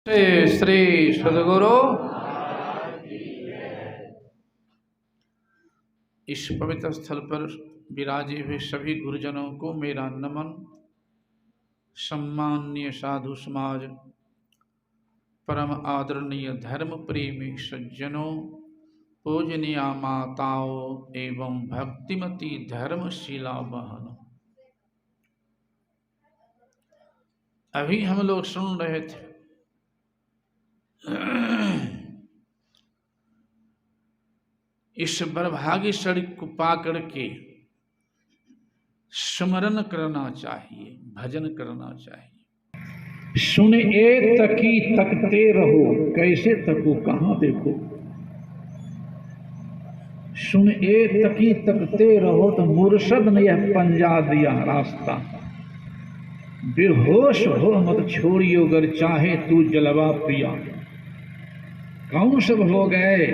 श्री सद्गुरु। इस पवित्र स्थल पर विराजे हुए सभी गुरुजनों को मेरा नमन। सम्माननीय साधु समाज, परम आदरणीय धर्म प्रेमी सज्जनों, पूजनीय माताओं एवं भक्तिमती धर्मशिला बहनों, अभी हम लोग सुन रहे थे इस बरभागीश्वरी को पा करके स्मरण करना चाहिए, भजन करना चाहिए। सुन ए तकी तकते रहो, कैसे तको कहाँ देखो। सुन ए तकी तकते रहो तो मुर्शद ने यह पंजा दिया रास्ता। बेहोश हो मत छोड़ियो अगर चाहे तू जलवा पिया। कौन सब हो गए?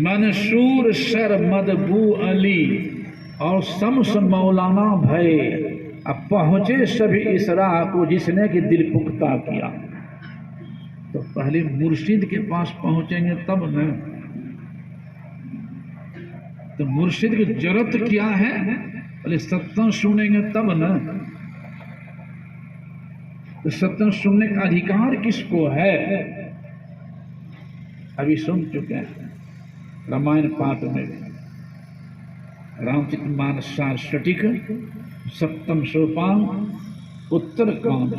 मंसूर सर मदबू अली और शम्स मौलाना भय। अब पहुंचे सभी इस राह को जिसने कि दिल पुख्ता किया। तो पहले मुर्शिद के पास पहुंचेंगे तब न। तो मुर्शिद की जरूरत क्या है? पहले सत्संग सुनेंगे तब न। तो सत्संग सुनने का अधिकार किसको है? अभी सुन चुके हैं रामायण पाठ में रामचरितमानस सार सटीक सप्तम सोपान उत्तर कांड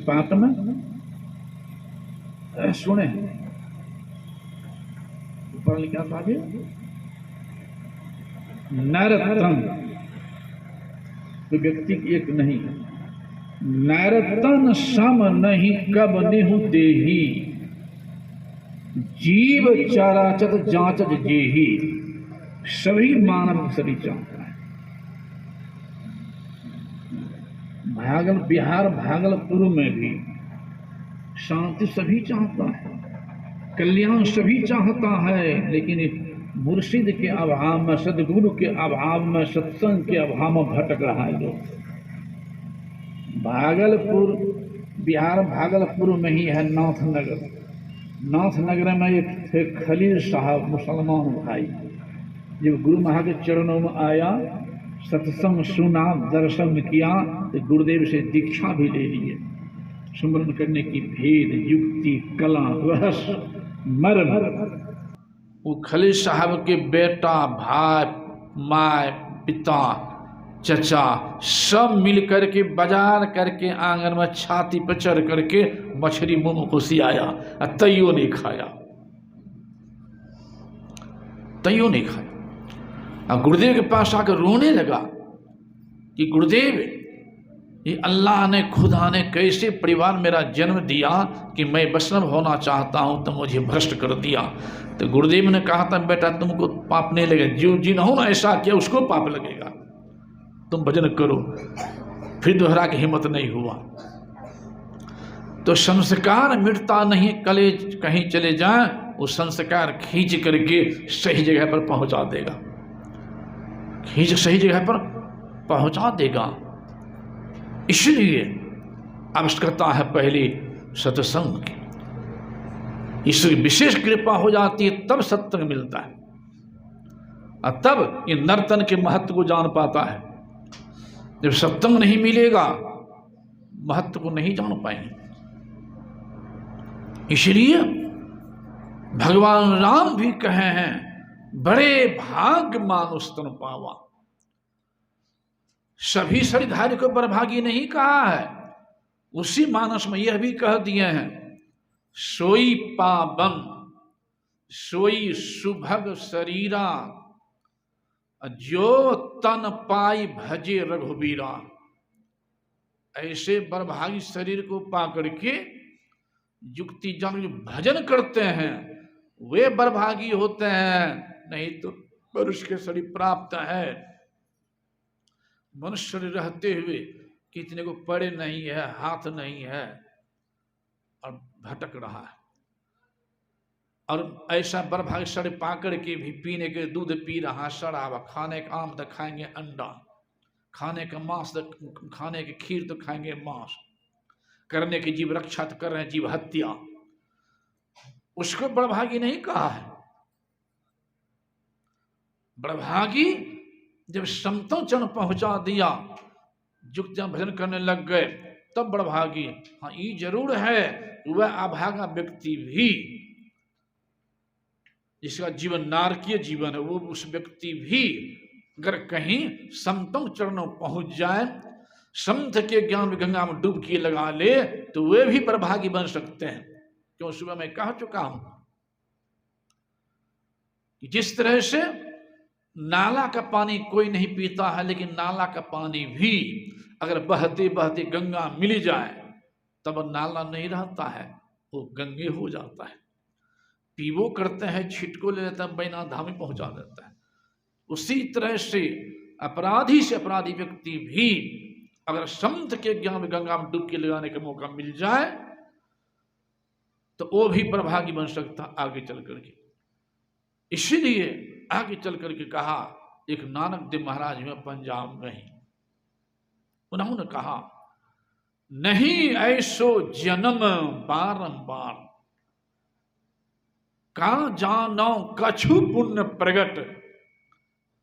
पाठ में सुने ऊपर लिखा था नरतन, तो व्यक्ति एक नहीं, नरतन सम नहीं कब निहु देही। जीव चराचर जांचत जेही। सभी मानव शरीर चाहता है। बिहार भागलपुर में भी शांति सभी चाहता है, कल्याण सभी चाहता है, लेकिन मुर्शिद के अभाव में, सदगुरु के अभाव में, सत्संग के अभाव में भटक रहा है लोग। भागलपुर, बिहार भागलपुर में ही है नाथनगर। नाथनगर में एक थे खलील साहब, मुसलमान भाई। जब गुरु महाराज के चरणों में आया, सत्संग सुना, दर्शन किया, तो गुरुदेव से दीक्षा भी ले लिए। सुमरन करने की भेद, युक्ति, कला, रहस्य, मर्म। वो खलील साहब के बेटा, भाई, माँ, पिता, चचा सब मिल करके बाजार करके आंगन में छाती पर चढ़ करके मछली मुंह में घुसी आया, तैयो नहीं खाया, तैयो नहीं खाया। और गुरुदेव के पास आकर रोने लगा कि गुरुदेव, ये अल्लाह ने, खुदा ने कैसे परिवार मेरा जन्म दिया कि मैं वैष्णव होना चाहता हूं तो मुझे भ्रष्ट कर दिया। तो गुरुदेव ने कहा था, बेटा तुमको पाप नहीं लगेगा, जो जिन्होंने ऐसा किया उसको पाप लगेगा, तुम भजन करो। फिर दोहरा की हिम्मत नहीं हुआ। तो संस्कार मिटता नहीं, कलेज कहीं चले जाए, वो संस्कार खींच करके सही जगह पर पहुंचा देगा, खींच सही जगह पर पहुंचा देगा। इसलिए आवश्यकता है पहले सत्संग की। ईश्वर की विशेष कृपा हो जाती है तब सत्संग मिलता है, और तब ये नर्तन के महत्व को जान पाता है। जब सत्संग नहीं मिलेगा, महत्व को नहीं जान पाएंगे। इसलिए भगवान राम भी कहे हैं, बड़े भाग्य मानुष तन पावा। सभी शरीरधारी को बरभागी नहीं कहा है, उसी मानस में यह भी कह दिए हैं, सोई पावन सोई सुभग शरीरा, जो तन पाई भजे रघुबीरा। ऐसे बरभागी शरीर को पा करके युक्ति जान भजन करते हैं, वे बरभागी होते हैं। नहीं तो मनुष्य के शरीर प्राप्त है, मनुष्य रहते हुए कितने को पैर नहीं है, हाथ नहीं है, और भटक रहा है। और ऐसा बरभागी शरीर पाकर के भी पीने के दूध पी रहा, शराब, खाने का आम तो खाएंगे अंडा, खाने का मांस तो खाने के खीर तो खाएंगे मांस, करने की जीव रक्षा तो कर रहे हैं, जीव हत्या, उसको बड़भागी नहीं कहा है। बड़भागी जब समतों चरण पहुंचा दिया, जुक्तियां भजन करने लग गए, तब बड़भागी। हाँ, ये जरूर है वह अभागा व्यक्ति भी, जिसका जीवन नारकीय जीवन है, वो उस व्यक्ति भी अगर कहीं समतों चरणों पहुंच जाए, संत के ज्ञान में गंगा में डुबकी लगा ले, तो वे भी बड़भागी बन सकते हैं। क्यों, सुबह मैं कह चुका हूं कि जिस तरह से नाला का पानी कोई नहीं पीता है, लेकिन नाला का पानी भी अगर बहते बहते गंगा मिल जाए तब नाला नहीं रहता है, वो गंगे हो जाता है। पीवो करते हैं, छिटको ले लेता है, बैना धाम में पहुंचा देता है। उसी तरह से अपराधी से अपराधी व्यक्ति भी अगर संत के ज्ञान में गंगा में डुबकी लगाने का मौका मिल जाए तो वो भी प्रभागी बन सकता आगे चल करके। इसीलिए आगे चल करके कहा, एक नानक देव महाराज में पंजाब में ही उन्होंने कहा, नहीं ऐसो जन्म बारंबार, का जानो कछु पुण्य प्रगट,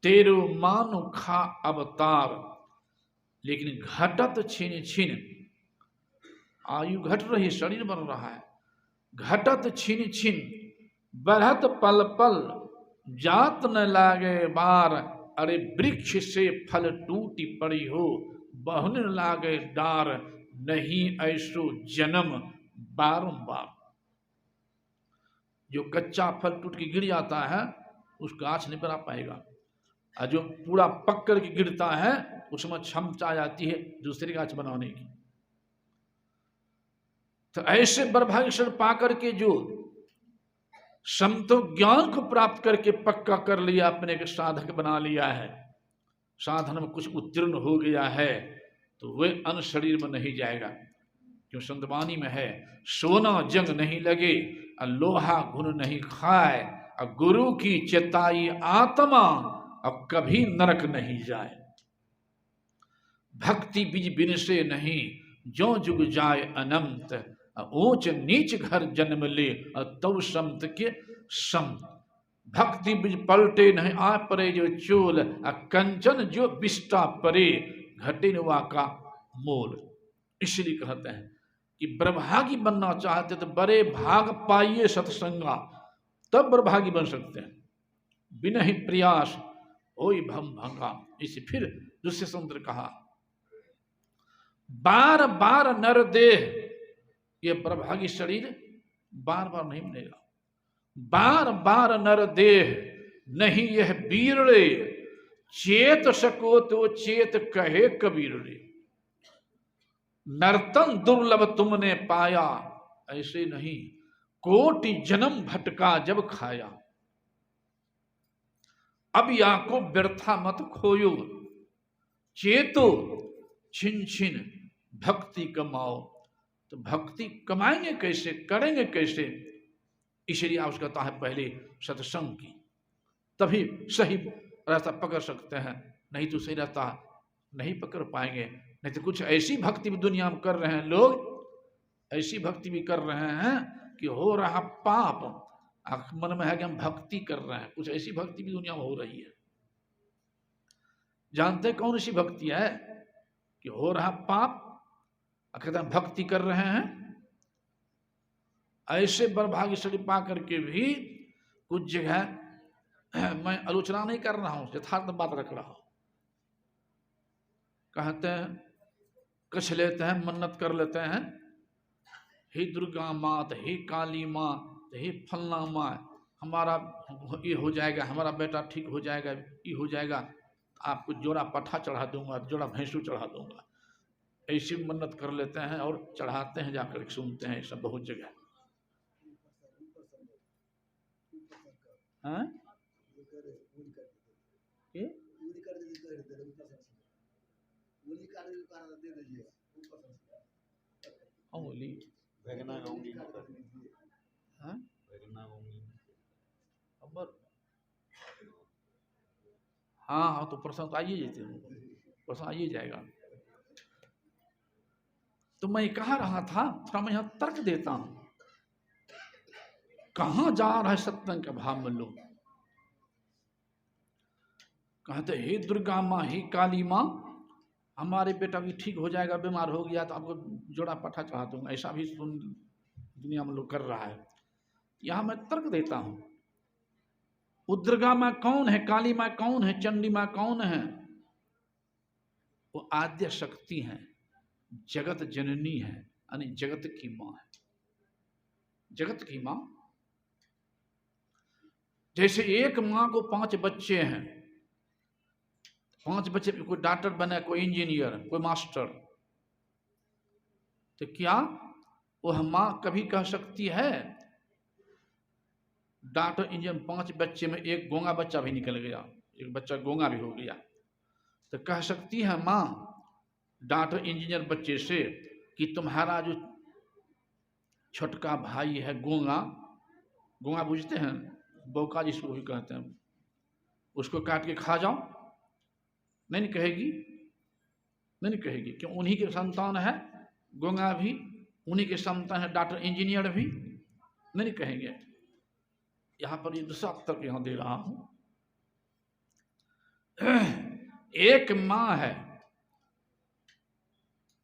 तेरो मानु खा अवतार। लेकिन घटत छिन छिन, आयु घट रही, शरीर बन रहा है, घटत छिन छिन, बढ़त पल पल, जात न लागे बार। अरे वृक्ष से फल टूटी पड़ी हो, बहुन लागे डार, नहीं ऐसो जन्म बारंबार। जो कच्चा फल टूट के गिर जाता है उस गाछ नहीं बना पाएगा, और जो पूरा पक कर के गिरता है उसमें क्षमता आ जाती है दूसरी गाछ बनाने की। तो ऐसे बर्भाग्य पा करके जो समतो ज्ञान को प्राप्त करके पक्का कर लिया, अपने के साधक बना लिया है, साधन में कुछ उत्तीर्ण हो गया है, तो वह अन्य शरीर में नहीं जाएगा। क्यों, संतवाणी में है, सोना जंग नहीं लगे और लोहा घुन नहीं खाए, और गुरु की चेताई आत्मा अब कभी नरक नहीं जाए। भक्ति बीज बिन से नहीं, जो जुग जाए अनंत, ऊंच नीच घर जन्म ले, तब संत के संत। भक्ति बीज पलटे नहीं, आ परे जो चोल, कंचन जो बिस्टा परे, घटे नवा का मोल। इसलिए कहते हैं कि बड़भागी बनना चाहते तो बड़े भाग पाइए सत्संगा, तब बड़भागी बन सकते हैं। बिना ही प्रयास होई भम भंगा। इसे फिर दूसरे संत ने कहा, बार बार नर देह, ये बड़भागी शरीर बार बार नहीं मिलेगा। बार बार नर देह नहीं यह बीरड़े, चेत सको तो चेत कहे कबीर रे। नर्तन दुर्लभ तुमने पाया, ऐसे नहीं कोटि जन्म भटका जब खाया। अब या को व्यर्था मत खोयो, चेतो छिन छिन भक्ति कमाओ। तो भक्ति कमाएंगे कैसे, करेंगे कैसे? इसलिए आवश्यकता कहता है पहले सत्संग की, तभी सही रास्ता पकड़ सकते हैं, नहीं तो सही रास्ता नहीं पकड़ पाएंगे। नहीं तो कुछ ऐसी भक्ति भी दुनिया में कर रहे हैं लोग, ऐसी भक्ति भी कर रहे हैं कि हो रहा पाप, मन में है कि हम भक्ति कर रहे हैं। कुछ ऐसी भक्ति भी दुनिया में हो रही है। जानते कौन सी भक्ति है? कि हो रहा पाप, कहते हैं भक्ति कर रहे हैं। ऐसे बर्भाग्यशाली पा करके भी कुछ जगह, मैं आलोचना नहीं कर रहा हूं, यथार्थ बात रख रहा हूं। कहते हैं, कछ लेते हैं, मन्नत कर लेते हैं, हे दुर्गा मात, हे काली माँ, हे फलना माँ, हमारा ये हो जाएगा, हमारा बेटा ठीक हो जाएगा, ये हो जाएगा, आपको जोड़ा पठा चढ़ा दूंगा, जोड़ा भैंसू चढ़ा दूंगा। ऐसी मन्नत कर लेते हैं और चढ़ाते हैं, जाकर सुनते हैं, सब बहुत जगह। हाँ? हाँ हाँ, तो प्रश्न तो आइए जाते हैं, प्रश्न आइए जाएगा। तो मैं कह रहा था, थोड़ा मैं यहाँ तर्क देता हूं, कहां जा रहा है सत्संग का भाव में लोग। कहते हे दुर्गा माँ, हे काली माँ, हमारे बेटा भी ठीक हो जाएगा, बीमार हो गया तो आपको जोड़ा पठा चढ़ा दूंगा, ऐसा भी सुन दुनिया में लोग कर रहा है। यहां मैं तर्क देता हूं, वो दुर्गा माँ कौन है, काली माँ कौन है, चंडी माँ कौन है? वो आद्य शक्ति है, जगत जननी है, यानी जगत की माँ है, जगत की माँ। जैसे एक माँ को 5 बच्चे हैं, 5 बच्चे, कोई डॉक्टर बने, कोई इंजीनियर, कोई मास्टर, तो क्या वह माँ कभी कह सकती है डॉक्टर इंजीनियर 5 बच्चे में एक गूंगा बच्चा भी निकल गया, एक बच्चा गूंगा भी हो गया, तो कह सकती है माँ डॉक्टर इंजीनियर बच्चे से कि तुम्हारा जो छोटका भाई है गूंगा, गूंगा बुझते हैं, बौका जिसको भी कहते हैं, उसको काट के खा जाओ? नहीं कहेगी, नहीं कहेगी, क्यों? उन्हीं के संतान है गूंगा भी, उन्हीं के संतान है डॉक्टर इंजीनियर भी, नहीं कहेंगे। यहां पर ये दूसरा तर्क यहां दे रहा हूं। एक माँ है,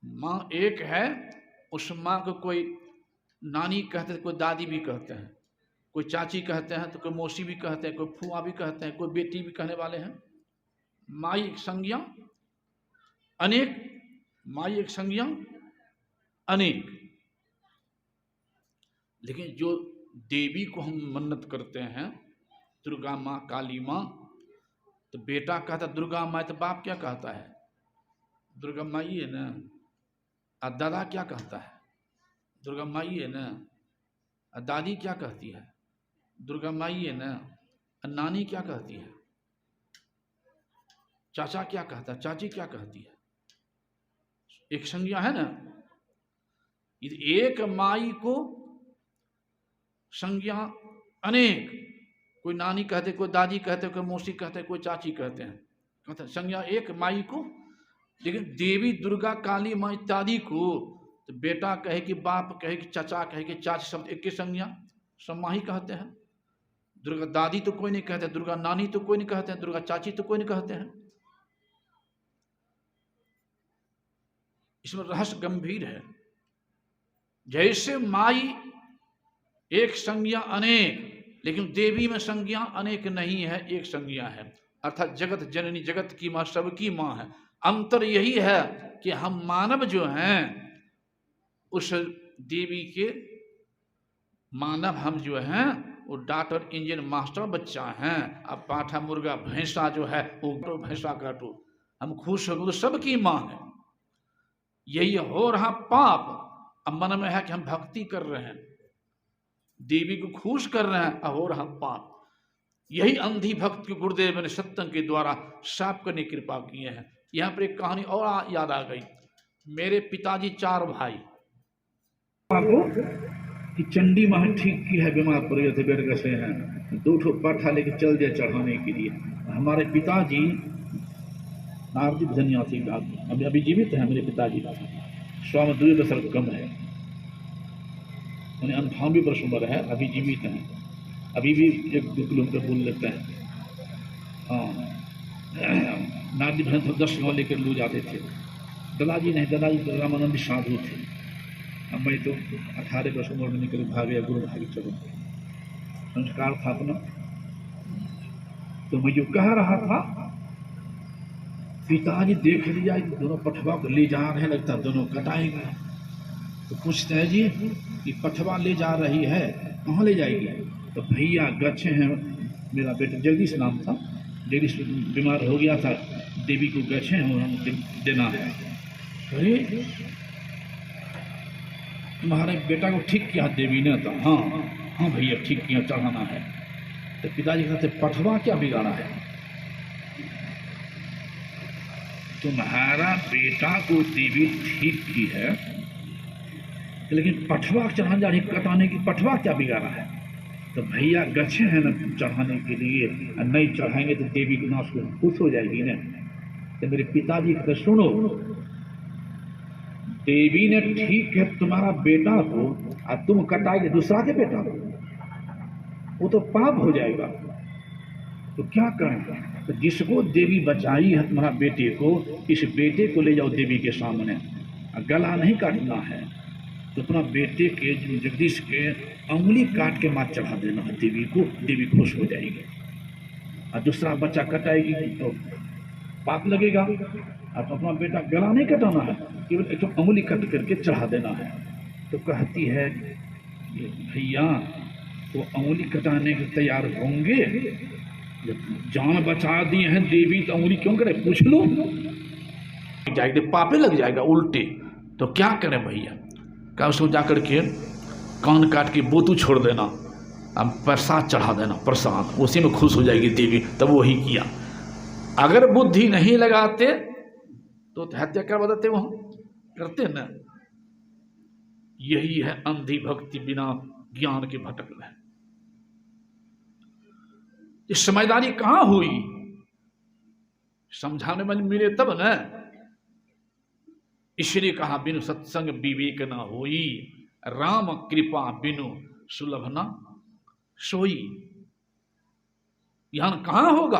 माँ एक है, उस माँ को कोई नानी कहते हैं, कोई दादी भी कहते हैं, कोई चाची कहते हैं, तो कोई मौसी भी कहते हैं, कोई फूआ भी कहते हैं, कोई बेटी भी कहने वाले हैं। माई एक संज्ञा अनेक, माई एक संज्ञा अनेक। लेकिन जो देवी को हम मन्नत करते हैं, दुर्गा माँ, काली माँ, तो बेटा कहता दुर्गा माँ, तो बाप क्या कहता है? दुर्गा माई है ना। और दादा क्या कहता है? दुर्गा माई है ना। और दादी क्या कहती है? दुर्गा माई है ना। और नानी क्या कहती है? चाचा क्या कहता है? चाची क्या कहती है? एक संज्ञा है ना। एक माई को संज्ञा अनेक, कोई नानी कहते, कोई दादी कहते, कोई मौसी कहते, कोई चाची कहते हैं, कहते संज्ञा एक माई को। लेकिन देवी दुर्गा, काली माँ इत्यादि को तो बेटा कहे कि बाप कहे कि चाचा कहे कि चाची, सब एक ही संज्ञा, सब माँ ही कहते हैं। दुर्गा दादी तो कोई नहीं कहते, दुर्गा नानी तो कोई नहीं कहते हैं, दुर्गा चाची तो कोई नहीं कहते हैं। इसमें रहस्य गंभीर है। जैसे माई एक संज्ञा अनेक, लेकिन देवी में संज्ञा अनेक नहीं है, एक संज्ञा है, अर्थात जगत जननी, जगत की माँ, सबकी माँ है। अंतर यही है कि हम मानव जो हैं उस देवी के मानव, हम जो हैं वो डॉक्टर इंजीनियर मास्टर बच्चा हैं। अब पाठा मुर्गा भैंसा जो है वो भैंसा काटो, हम खुश हो तो सबकी माँ है। यही हो रहा पाप। अब मन में है कि हम भक्ति कर रहे हैं, देवी को खुश कर रहे हैं, अब हो रहा पाप। यही अंधी भक्त के गुरुदेव ने सत्संग के द्वारा साफ करने की कृपा किए हैं। यहाँ पर एक कहानी और याद आ गई। मेरे पिताजी 4 भाई, कि चंडी माँ ठीक की है, बीमार पड़ गए थे, बेड गसे हैं, 2 ठो पाठा लेके चल दिया चढ़ाने के लिए। हमारे पिताजी नारदी धन्यासी अभी जीवित है। मेरे पिताजी स्वामी 2 वर्ष कम है, उन्हें 98 वर्ष उम्र है, अभी जीवित हैं। अभी भी 1-2 किलोमीटर बोल लेते हैं। हाँ, नारदी भजन तो 10 गाँव लेकर लोग जाते थे। दादाजी नहीं, दादाजी तो रामानंद साधु थे। अब मैं तो 18 वर्ष उम्र में निकल भाग गया, गुरु भागी चलो, संस्कार था अपना। तो मैं जो कह रहा था, पिताजी देख लिया दोनों पठवा को ले जा रहे, लगता दोनों कटाएंगे। तो पूछते हैं जी कि पठवा ले जा रही है, कहाँ ले जाएगी? तो भैया गच्छे हैं, मेरा बेटा जगदीश नाम था, जगदीश बीमार हो गया था, देवी को गच्छे हैं और हम देना है। अरे तुम्हारे बेटा को ठीक किया देवी ने? तो हाँ भैया ठीक किया, चढ़ाना है। तो पिताजी कहते पठवा क्या बिगाड़ा है? तुम्हारा बेटा को देवी ठीक की है, लेकिन पठवा चढ़ाने जा रही, कटाने की, पठवा क्या बिगाड़ा है? तो भैया गच्छे हैं ना चढ़ाने के लिए, और नहीं चढ़ाएंगे तो देवी के नाश को खुश हो जाएगी ना। तो मेरे पिताजी कहते सुनो, देवी ने ठीक है तुम्हारा बेटा हो और तुम कटाएंगे दूसरा के बेटा को, वो तो पाप हो जाएगा। तो क्या करें? तो जिसको देवी बचाई है तुम्हारा बेटे को, इस बेटे को ले जाओ देवी के सामने, गला नहीं काटना है तो अपना बेटे के जगदीश के अंगुली काट के मार चढ़ा देना है देवी को, देवी खुश हो जाएगी। और दूसरा बच्चा कटाएगी तो पाप लगेगा। और तो अपना बेटा गला नहीं कटाना है, केवल एक तो अंगुली कट करके चढ़ा देना है। तो कहती है भैया वो अंगुली कटाने के तैयार होंगे, जब जान बचा दी है देवी तो अंगुली क्यों करे, पूछ लो जाएगी, पापे लग जाएगा उल्टे। तो क्या करें भैया? क्या उसको जाकर के कान काट के बोतू छोड़ देना, अब प्रसाद चढ़ा देना, प्रसाद उसी में खुश हो जाएगी देवी। तब वही किया। अगर बुद्धि नहीं लगाते तो हत्या कर बताते वो करते न। यही है अंधी भक्ति बिना ज्ञान के भटकना है। ये समझदारी कहां हुई? समझाने वाले मिले तब न। इसलिए कहा बिनु सत्संग विवेक न होई, राम कृपा बिनु सुलभ न सोई। ज्ञान कहां होगा?